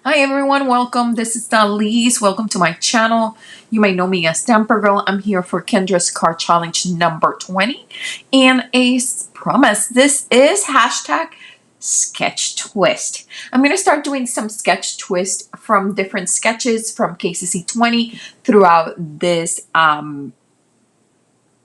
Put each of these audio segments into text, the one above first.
Hi everyone, welcome. This is Dalise. Welcome to my channel. You may know me as Stamprgrl. I'm here for Kendra's card challenge number 20. And as promised, this is hashtag sketch twist. I'm going to start doing some sketch twist from different sketches from KCC 20 throughout this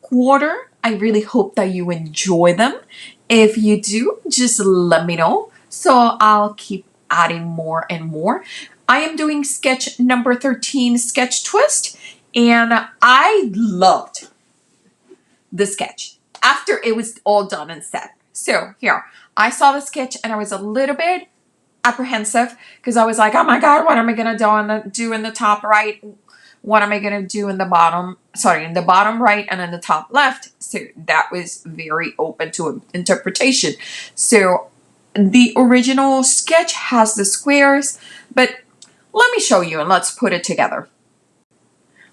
quarter. I really hope that you enjoy them. If you do, just let me know. So I'll keep adding more and more. I am doing sketch number 13, sketch twist, and I loved the sketch after it was all done and said. So here, I saw the sketch and I was a little bit apprehensive because I was like, oh my God, what am I going to do in the top right? What am I going to do in the bottom, in the bottom right and in the top left? So that was very open to interpretation. So the original sketch has the squares, but let me show you and let's put it together.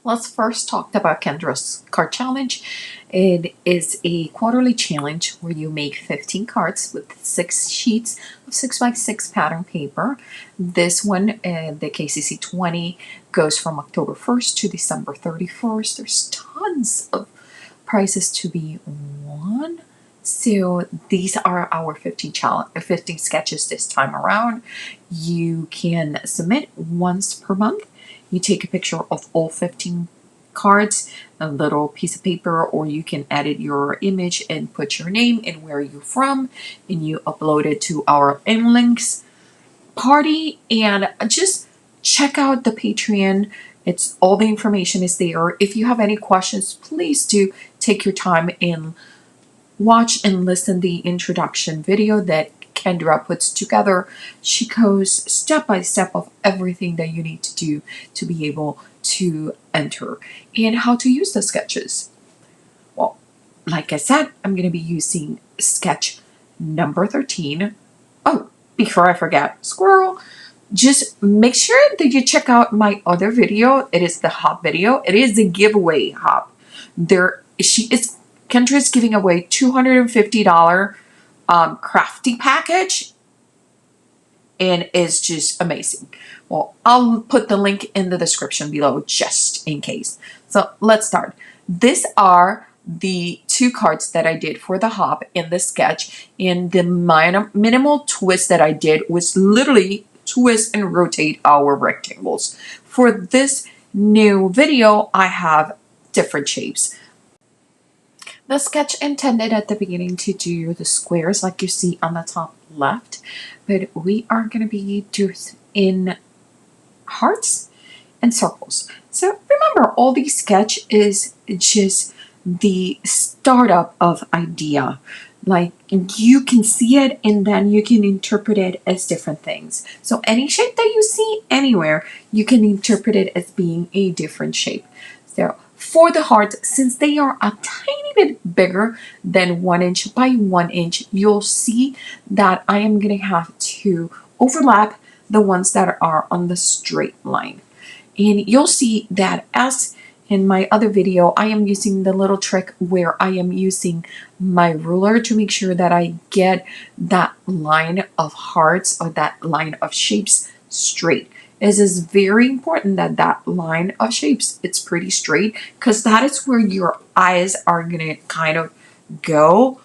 Let's first talk about Kendra's card challenge. It is a quarterly challenge where you make 15 cards with 6 sheets of 6x6 pattern paper. This one, the KCC 20, goes from October 1st to December 31st. There's tons of prizes to be won. So these are our 15 sketches this time around. You can submit once per month. You take a picture of all 15 cards, a little piece of paper, or you can edit your image and put your name and where you're from, and you upload it to our InLinkz party. And just check out the Patreon. It's all the information is there. If you have any questions, please do take your time and watch and listen the introduction video that Kendra puts together. She goes step by step of everything that you need to do to be able to enter and how to use the sketches. Well, like I said, I'm going to be using sketch number 13. Oh, before I forget, squirrel, just make sure that you check out my other video. It is the hop video. It is the giveaway hop. Kendra is giving away $250 crafty package, and it's just amazing. Well, I'll put the link in the description below just in case. So let's start. These are the 2 cards that I did for the hop in the sketch, and the minimal twist that I did was literally twist and rotate our rectangles. For this new video, I have different shapes. The sketch intended at the beginning to do the squares like you see on the top left, but we are going to be doing in hearts and circles. So remember, all these sketch is just the startup of idea. Like you can see it and then you can interpret it as different things. So any shape that you see anywhere, you can interpret it as being a different shape. So for the hearts, since they are a tiny bit bigger than 1 inch by 1 inch, you'll see that I am going to have to overlap the ones that are on the straight line. And you'll see that as in my other video, I am using the little trick where I am using my ruler to make sure that I get that line of hearts or that line of shapes straight. It is very important that that line of shapes, it's pretty straight, because that is where your eyes are going to kind of go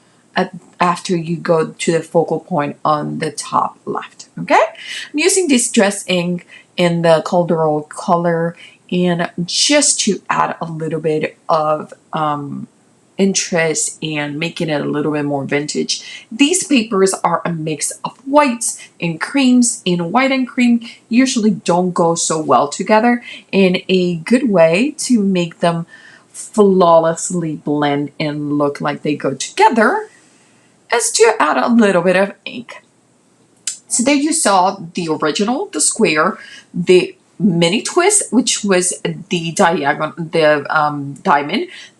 after you go to the focal point on the top left. Okay, I'm using this dress ink in the Calderal color, and just to add a little bit of interest and making it a little bit more vintage. These papers are a mix of whites and creams, and white and cream usually don't go so well together, and a good way to make them flawlessly blend and look like they go together is to add a little bit of ink. So there you saw the original, the square, the mini twist, which was the diamond.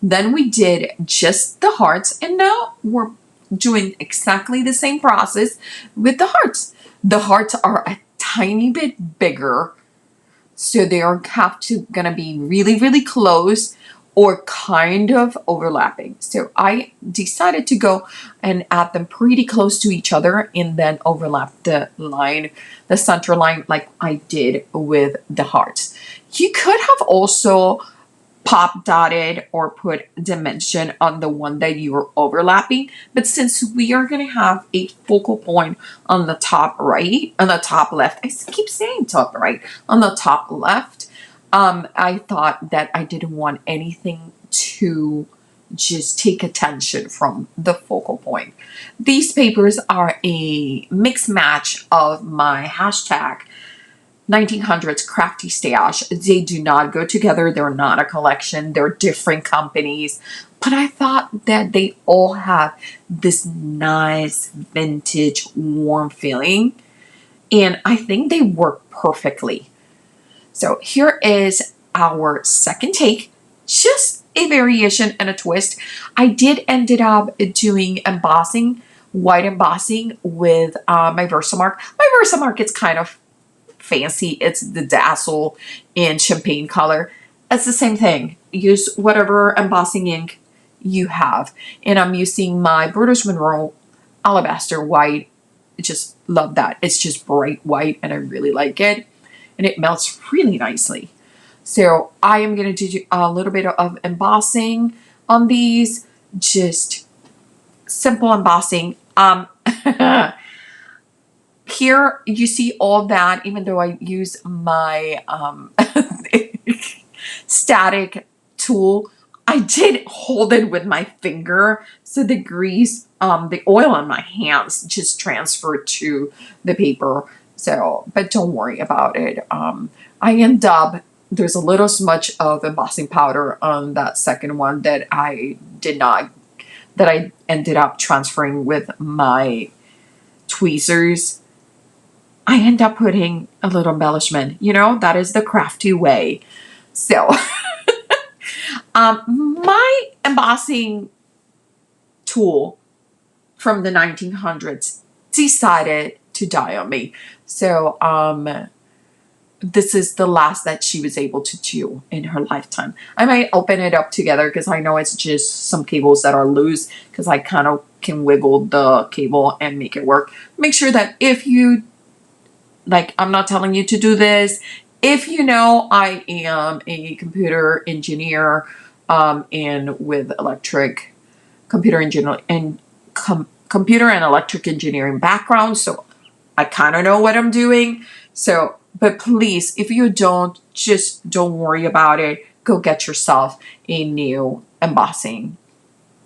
Then we did just the hearts, and now we're doing exactly the same process with the hearts. The hearts are a tiny bit bigger, so they are gonna be really, really close, or kind of overlapping. So I decided to go and add them pretty close to each other and then overlap the line, the center line, like I did with the hearts. You could have also pop dotted or put dimension on the one that you are overlapping, but since we are going to have a focal point on the top right, on the top left, I keep saying top right, on the top left, I thought that I didn't want anything to just take attention from the focal point. These papers are a mix match of my hashtag 1900s crafty stash. They do not go together. They're not a collection. They're different companies. But I thought that they all have this nice vintage warm feeling. And I think they work perfectly. So here is our second take. Just a variation and a twist. I did ended up doing embossing, white embossing with my Versamark. My Versamark is kind of fancy. It's the Dazzle in champagne color. It's the same thing. Use whatever embossing ink you have. And I'm using my Brutus Monroe Alabaster White. I just love that. It's just bright white and I really like it. And it melts really nicely. So I am going to do a little bit of embossing on these. Just simple embossing. Here you see all that, even though I use my static tool, I did hold it with my finger. So the grease, the oil on my hands just transferred to the paper. So, but don't worry about it. I end up, there's a little smudge of embossing powder on that second one that I did not, that I ended up transferring with my tweezers. I end up putting a little embellishment. You know, that is the crafty way. So, my embossing tool from the 1900s decided to die on me. So, this is the last that she was able to do in her lifetime. I might open it up together because I know it's just some cables that are loose because I kind of can wiggle the cable and make it work. Make sure that if you, like, I'm not telling you to do this. If you know, I am a computer engineer and with computer and electric engineering background. So I kind of know what I'm doing. So, but please, if you don't, just don't worry about it. Go get yourself a new embossing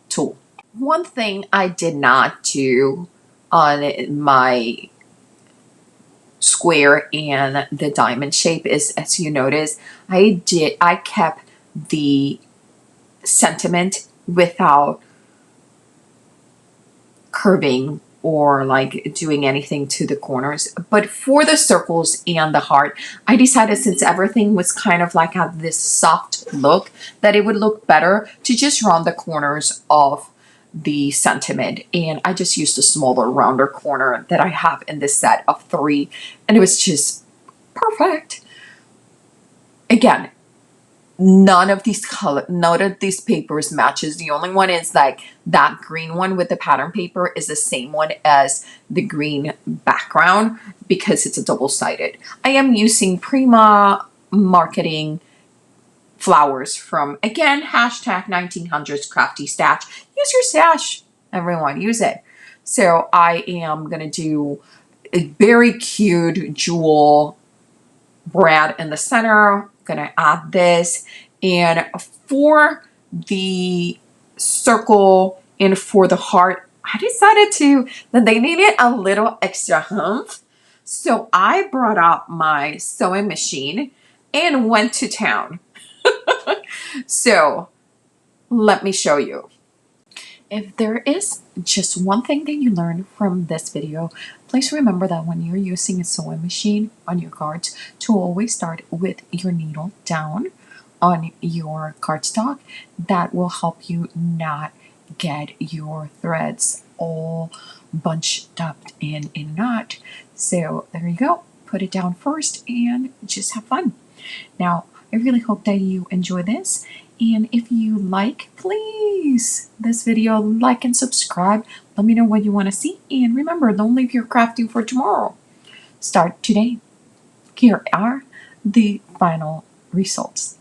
tool. One thing I did not do on my square and the diamond shape is, as you notice, I kept the sentiment without curving or like doing anything to the corners. But for the circles and the heart, I decided since everything was kind of like had this soft look, that it would look better to just round the corners of the sentiment. And I just used a smaller, rounder corner that I have in this set of 3. And it was just perfect. Again, none of these papers matches. The only one is like that green one with the pattern paper is the same one as the green background because it's a double-sided. I am using Prima Marketing flowers from, again, hashtag 1900s crafty stash. Use your stash, everyone, use it. So I am going to do a very cute jewel brad in the center. Gonna add this, and for the circle and for the heart, I decided that they needed a little extra oomph. So I brought out my sewing machine and went to town. So let me show you. If there is just one thing that you learn from this video, please remember that when you're using a sewing machine on your cards, to always start with your needle down on your cardstock. That will help you not get your threads all bunched up in a knot. So there you go. Put it down first and just have fun. Now, I really hope that you enjoy this. And if you like, please, this video, like and subscribe. Let me know what you want to see. And remember, don't leave your crafting for tomorrow. Start today. Here are the final results.